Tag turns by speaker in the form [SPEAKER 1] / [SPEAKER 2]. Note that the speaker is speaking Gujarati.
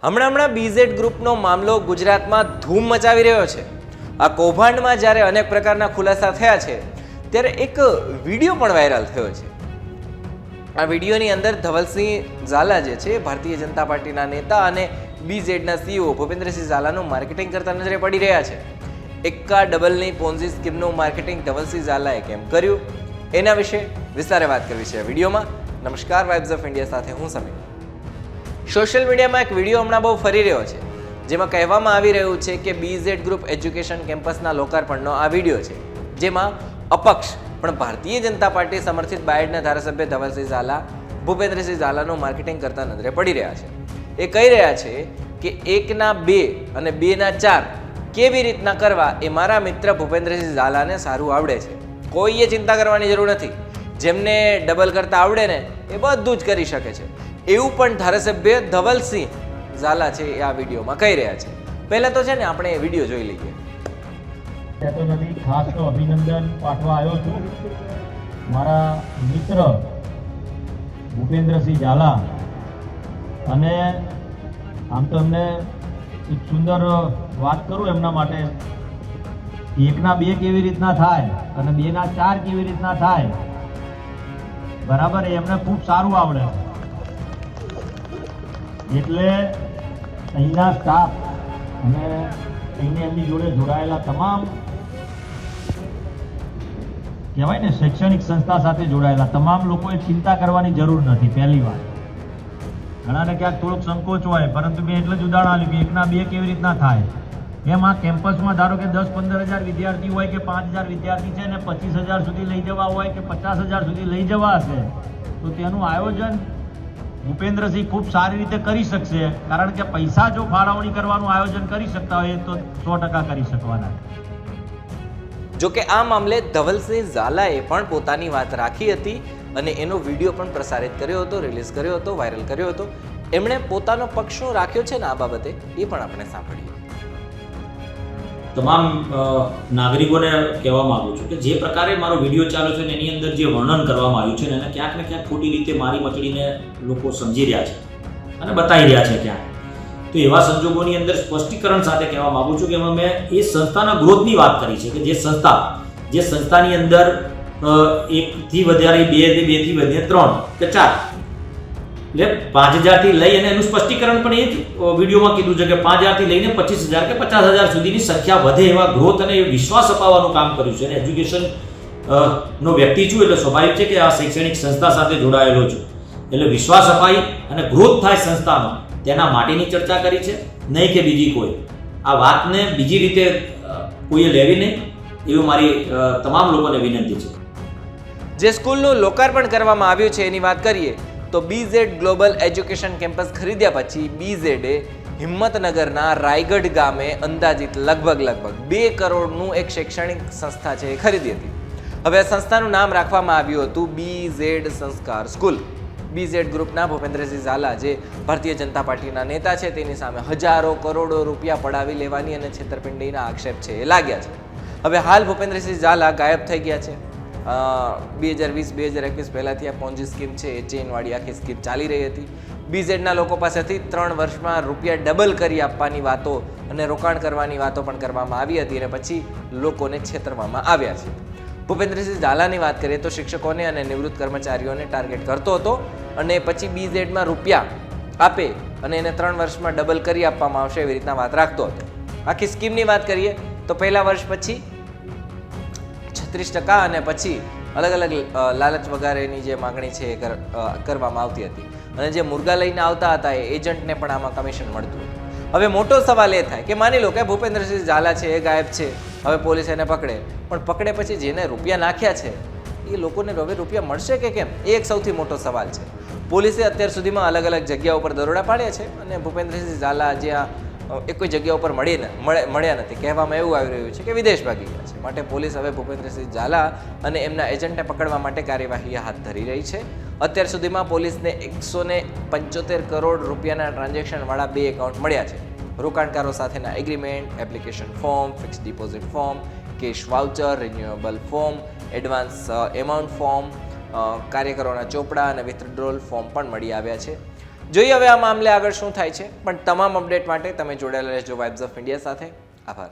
[SPEAKER 1] હમણાં બીઝેડ ગ્રુપનો મામલો ગુજરાતમાં ધૂમ મચાવી રહ્યો છે. આ કૌભાંડમાં જ્યારે અનેક પ્રકારના ખુલાસા થયા છે ત્યારે એક વિડીયો પણ વાયરલ થયો છે. આ વિડીયોની અંદર ધવલસિંહ ઝાલા જે છે ભારતીય જનતા પાર્ટીના નેતા અને બીઝેડના સીઈઓ ભૂપેન્દ્રસિંહ ઝાલાનું માર્કેટિંગ કરતા નજરે પડી રહ્યા છે. એક્કા ડબલની પોન્ઝી સ્કીમનું માર્કેટિંગ ધવલસિંહ ઝાલાએ કેમ કર્યું એના વિશે વિસ્તારે વાત કરવી છે આ વિડીયોમાં. નમસ્કાર, વાઇબ્સ ઓફ ઇન્ડિયા સાથે હું સમીર. સોશિયલ મીડિયામાં એક વિડીયો હમણાં બહુ ફરી રહ્યો છે જેમાં કહેવામાં આવી રહ્યું છે કે બીઝેડ ગ્રુપ એજ્યુકેશન કેમ્પસના લોકાર્પણનો આ વિડીયો છે, જેમાં અપક્ષ પણ ભારતીય જનતા પાર્ટી સમર્થિત બાયડના ધારાસભ્ય ધવલસિંહ ઝાલા ભૂપેન્દ્રસિંહ ઝાલાનું માર્કેટિંગ કરતા નજરે પડી રહ્યા છે. એ કહી રહ્યા છે કે 1 ના 2 અને 2 ના 4 કેવી રીતના કરવા એ મારા મિત્ર ભૂપેન્દ્રસિંહ ઝાલાને સારું આવડે છે. કોઈએ ચિંતા કરવાની જરૂર નથી. જેમને ડબલ કરતા આવડે ને એ બધું જ કરી શકે છે, એવું પણ ધારાસભ્ય ધવલસિંહ ઝાલા છે એ આ વિડીયોમાં કહી રહ્યા છે. પહેલા તો છે ને આપણે એ વિડીયો જોઈ લઈએ.
[SPEAKER 2] કહેતો નથી, ખાસ તો અભિનંદન પાઠવા આવ્યો છું મારા મિત્ર ભૂપેન્દ્રસિંહ ઝાલા. અને આમ તો એમને એક સુંદર વાત કરું એમના માટે, 1 ના 2 કેવી રીતના થાય અને 2 ના 4 કેવી રીતના થાય, બરાબર, એમને ખૂબ સારું આવડે. એટલે અહીંના સ્ટાફ અને અહીંને એમની જોડે જોડાયેલા તમામ કહેવાય ને શૈક્ષણિક સંસ્થા સાથે જોડાયેલા તમામ લોકોએ ચિંતા કરવાની જરૂર નથી. પહેલી વાત, ઘણાને ક્યાંક થોડોક સંકોચ હોય, પરંતુ મેં એટલે જ ઉદાહરણ આપ્યું કે 1 ના 2 કેવી રીતના થાય. એમ આ કેમ્પસમાં ધારો કે 10-15 હજાર વિદ્યાર્થી હોય કે 5,000 વિદ્યાર્થી છે ને 25,000 સુધી લઈ જવા હોય કે 50,000 સુધી લઈ જવા હશે, તો તેનું આયોજન ભૂપેન્દ્રસિંહ ખૂબ સારી રીતે કરી શકશે. કારણ કે પૈસા જો ફાળવણી કરવાનું આયોજન કરી શકતા હોય તો 100% કરી શકવાના.
[SPEAKER 1] જોકે આ મામલે ધવલસિંહ ઝાલાએ પણ પોતાની વાત રાખી હતી અને એનો વિડીયો પણ પ્રસારિત કર્યો હતો, રિલીઝ કર્યો હતો, વાયરલ કર્યો હતો. એમણે પોતાનો પક્ષ શું રાખ્યો છે ને આ બાબતે એ પણ આપણે સાંભળીએ.
[SPEAKER 3] તમામ નાગરિકોને કહેવા માંગુ છું કે જે પ્રકારે મારો વિડીયો ચાલુ છે ને એની અંદર જે વર્ણન કરવામાં આવ્યું છે ને એને ક્યાંક ને ક્યાંક ખોટી રીતે મારી મચડીને લોકો સમજી રહ્યા છે અને બતાવી રહ્યા છે ક્યાંક. તો એવા સંજોગોની અંદર સ્પષ્ટીકરણ સાથે કહેવા માંગુ છું કે મેં એ સંસ્થાના ગ્રોથની વાત કરી છે કે જે સંસ્થાની અંદર 1 થી વધારે 2 થી વધીને 3 કે 4 એટલે 5,000 થી લઈ અને એનું સ્પષ્ટીકરણ પણ એ વિડીયોમાં કીધું છે કે 5,000 થી લઈને 25,000 કે 50,000 સુધીની સંખ્યા વધે એવા ગ્રોથ અને વિશ્વાસ અપાવવાનું કામ કર્યું છે. અને એજ્યુકેશન નો વ્યક્તિ છું એટલે સ્વાભાવિક છે કે આ શૈક્ષણિક સંસ્થા સાથે જોડાયેલો છું, એટલે વિશ્વાસ અપાઈ અને ગ્રોથ થાય સંસ્થામાં તેના માટેની ચર્ચા કરી છે, નહીં કે બીજી કોઈ. આ વાતને બીજી રીતે કોઈએ લેવી નહીં એવી મારી તમામ લોકોને વિનંતી છે.
[SPEAKER 1] જે સ્કૂલનું લોકાર્પણ કરવામાં આવ્યું છે એની વાત કરીએ તો બીઝેડ ગ્લોબલ એજ્યુકેશન કેમ્પસ ખરીદ્યા પછી બીઝેડે હિંમતનગરના રાયગઢ ગામે અંદાજિત લગભગ 2 કરોડનું એક શૈક્ષણિક સંસ્થા છે એ ખરીદી હતી. હવે આ સંસ્થાનું નામ રાખવામાં આવ્યું હતું બીઝેડ સંસ્કાર સ્કૂલ. બીઝેડ ગ્રુપના ભૂપેન્દ્રસિંહ ઝાલા જે ભારતીય જનતા પાર્ટીના નેતા છે તેની સામે હજારો કરોડો રૂપિયા પડાવી લેવાની અને છેતરપિંડીના આક્ષેપ છે એ લાગ્યા છે. હવે હાલ ભૂપેન્દ્રસિંહ ઝાલા ગાયબ થઈ ગયા છે. 2020-2021 પહેલાંથી આ પોન્જી સ્કીમ છે એ ચેઇનવાળી આખી સ્કીમ ચાલી રહી હતી. બીઝેડના લોકો પાસેથી 3 વર્ષમાં રૂપિયા ડબલ કરી આપવાની વાતો અને રોકાણ કરવાની વાતો પણ કરવામાં આવી હતી અને પછી લોકોને છેતરવામાં આવ્યા છે. ભૂપેન્દ્રસિંહ ઝાલાની વાત કરીએ તો શિક્ષકોને અને નિવૃત્ત કર્મચારીઓને ટાર્ગેટ કરતો હતો અને પછી બીઝેડમાં રૂપિયા આપે અને એને 3 વર્ષમાં ડબલ કરી આપવામાં આવશે એવી રીતના વાત રાખતો હતો. આખી સ્કીમની વાત કરીએ તો પહેલા વર્ષ પછી 36% અને પછી અલગ અલગ લાલચ વગેરેની જે માગણી છે એ કરવામાં આવતી હતી અને જે મુર્ગા લઈને આવતા હતા એ એજન્ટને પણ આમાં કમિશન મળતું હતું. હવે મોટો સવાલ એ થાય કે માની લો કે ભૂપેન્દ્રસિંહ ઝાલા છે એ ગાયબ છે, હવે પોલીસ એને પકડે, પણ પકડે પછી જેને રૂપિયા નાખ્યા છે એ લોકોને હવે રૂપિયા મળશે કે કેમ, એ એક સૌથી મોટો સવાલ છે. પોલીસે અત્યાર સુધીમાં અલગ અલગ જગ્યાઓ પર દરોડા પાડ્યા છે અને ભૂપેન્દ્રસિંહ ઝાલા જ્યાં એક કોઈ જગ્યા ઉપર મળ્યા નથી. કહેવામાં એવું આવી રહ્યું છે કે વિદેશ ભાગી ગયા છે. માટે પોલીસ હવે ભૂપેન્દ્રસિંહ ઝાલા અને એમના એજન્ટને પકડવા માટે કાર્યવાહી હાથ ધરી રહી છે. અત્યાર સુધીમાં પોલીસને 175 કરોડ રૂપિયાના ટ્રાન્ઝેક્શનવાળા 2 એકાઉન્ટ મળ્યા છે. રોકાણકારો સાથેના agreement, application form, fix deposit form, cash voucher, renewable form, advance amount form, કાર્યકરોના ચોપડા અને વિથડ્રોલ ફોર્મ પણ મળી આવ્યા છે. જોઈએ હવે આ મામલે આગળ શું થાય છે, પણ તમામ અપડેટ માટે તમે જોડાયેલા રહેજો વાઇબ્સ ઓફ ઇન્ડિયા સાથે. આભાર.